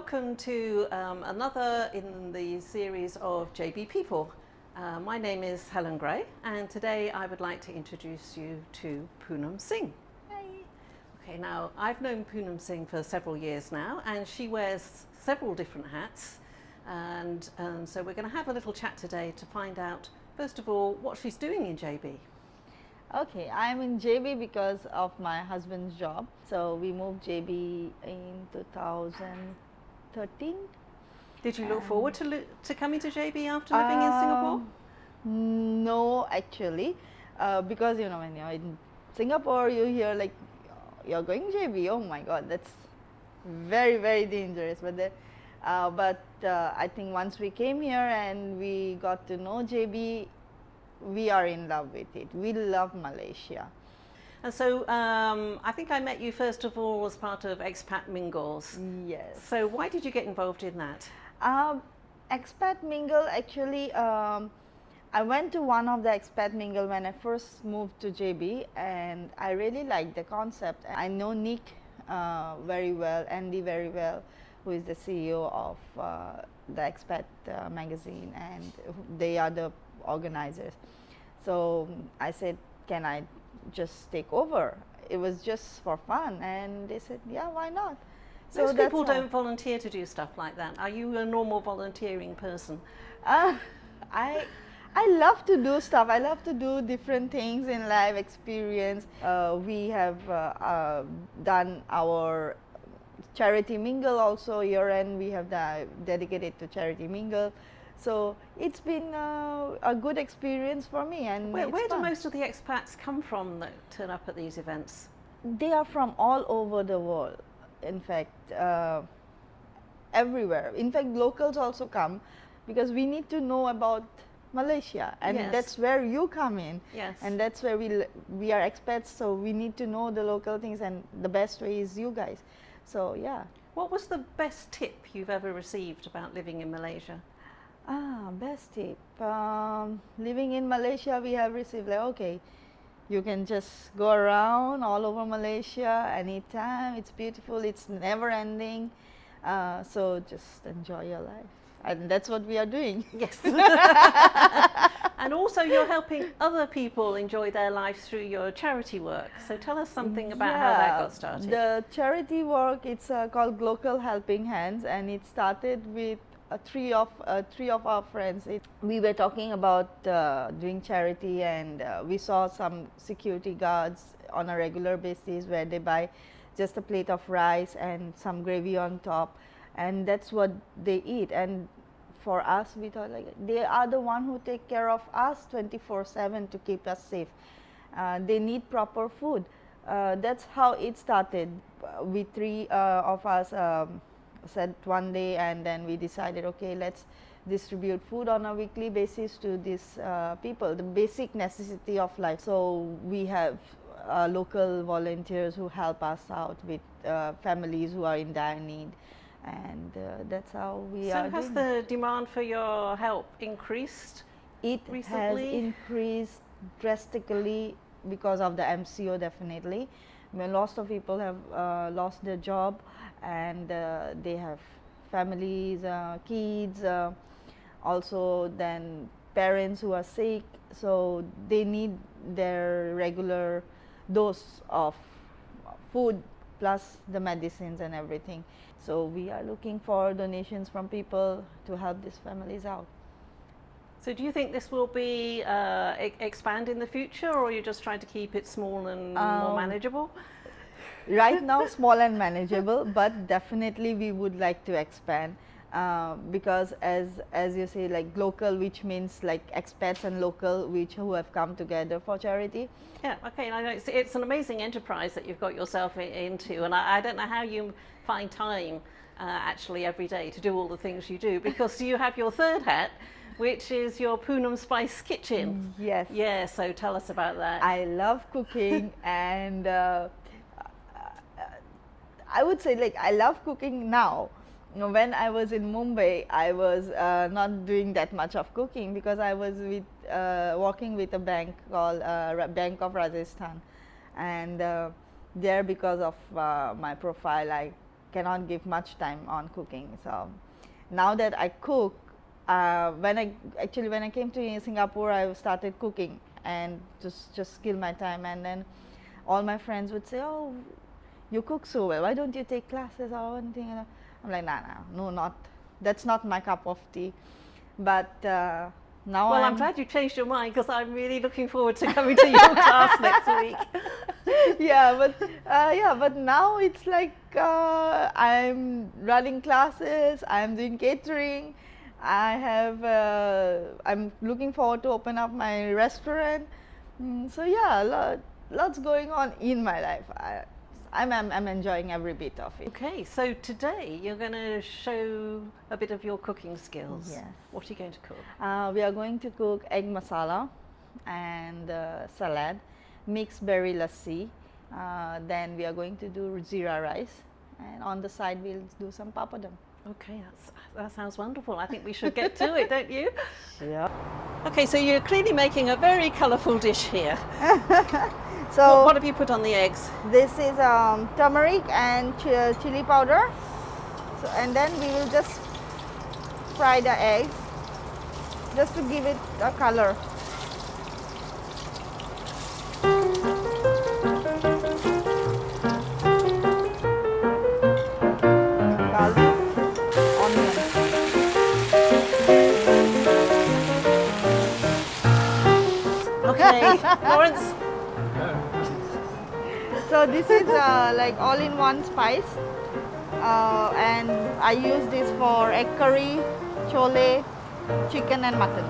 welcome to another in the series of JB People. My name is Helen Gray, and today I would like to introduce you to Poonam Singh. Hi. Okay, now I've known Poonam Singh for several years now, and she wears several different hats, and so we're going to have a little chat today to find out, first of all, what she's doing in JB. Okay, I'm in JB because of my husband's job. So we moved JB in 2013. Did you look forward to coming to JB after living in Singapore? No, actually, because when you're in Singapore, you hear like you're going JB. Oh my God, that's very, very dangerous. But I think once we came here and we got to know JB, we are in love with it. We love Malaysia. And so I think I met you first of all as part of Expat Mingles. Yes. So why did you get involved in that? Expat Mingle, actually, I went to one of the Expat Mingle when I first moved to JB, and I really liked the concept. I know Nick very well, Andy very well, who is the CEO of the Expat magazine, and they are the organizers. So I said, can I just take over? It was just for fun, and they said, yeah, why not? So most people don't volunteer to do stuff like that. Are you a normal volunteering person? I love to do stuff. I love to do different things in life experience. We have done our charity mingle also year end. We have dedicated to charity mingle. So it's been a good experience for me. And where do most of the expats come from that turn up at these events? They are from all over the world. In fact, everywhere. In fact, locals also come because we need to know about Malaysia, and yes. That's where you come in. Yes. And that's where we are expats, so we need to know the local things, and the best way is you guys. So yeah. What was the best tip you've ever received about living in Malaysia? Best tip. Living in Malaysia, we have received like, okay, you can just go around all over Malaysia anytime. It's beautiful. It's never ending. So just enjoy your life. And that's what we are doing. Yes. And also you're helping other people enjoy their lives through your charity work. So tell us something about how that got started. The charity work, it's called Glocal Helping Hands, and it started with three of our friends. We were talking about doing charity, and we saw some security guards on a regular basis where they buy just a plate of rice and some gravy on top, and that's what they eat. And for us, we thought like they are the one who take care of us 24/7 to keep us safe. They need proper food. That's how it started. We three of us said one day, and then we decided, okay, let's distribute food on a weekly basis to these people, the basic necessity of life. So we have local volunteers who help us out with families who are in dire need, and that's how we are. So has the demand for your help increased? It recently? has increased drastically because of the MCO, definitely. Lots of people have lost their job, and they have families, kids, also then parents who are sick, so they need their regular dose of food plus the medicines and everything. So we are looking for donations from people to help these families out. So do you think this will be expand in the future, or are you just trying to keep it small and more manageable? Right now, small and manageable, but definitely we would like to expand because as you say, like local, which means like expats and local, who have come together for charity. Yeah, okay, and I know it's an amazing enterprise that you've got yourself into, and I don't know how you find time actually every day to do all the things you do, because you have your third hat, which is your Poonam Spice Kitchen. Yes. Yeah, so tell us about that. I love cooking, and I would say like I love cooking now. When I was in Mumbai, I was not doing that much of cooking because I was working with a bank called Bank of Rajasthan, and there because of my profile, I cannot give much time on cooking. So now that I cook, when I came to Singapore, I started cooking and just kill my time. And then all my friends would say, "Oh, you cook so well. Why don't you take classes or anything?" I'm like, no, not. That's not my cup of tea. But now Well, I'm glad you changed your mind, because I'm really looking forward to coming to your class next week. But now it's like I'm running classes, I'm doing catering, I'm looking forward to open up my restaurant. So yeah, lots going on in my life. I'm enjoying every bit of it. Okay, so today you're going to show a bit of your cooking skills. Yes. What are you going to cook? We are going to cook egg masala and salad, mixed berry lassi. Then we are going to do zira rice, and on the side we'll do some papadum. Okay, that sounds wonderful. I think we should get to it, don't you? Yeah. Okay, so you're clearly making a very colourful dish here. So what have you put on the eggs? this is turmeric and chili powder. So, and then we will just fry the eggs just to give it a color. Garlic, onion. Okay, Lawrence. So this is like all-in-one spice, and I use this for egg curry, chole, chicken and mutton.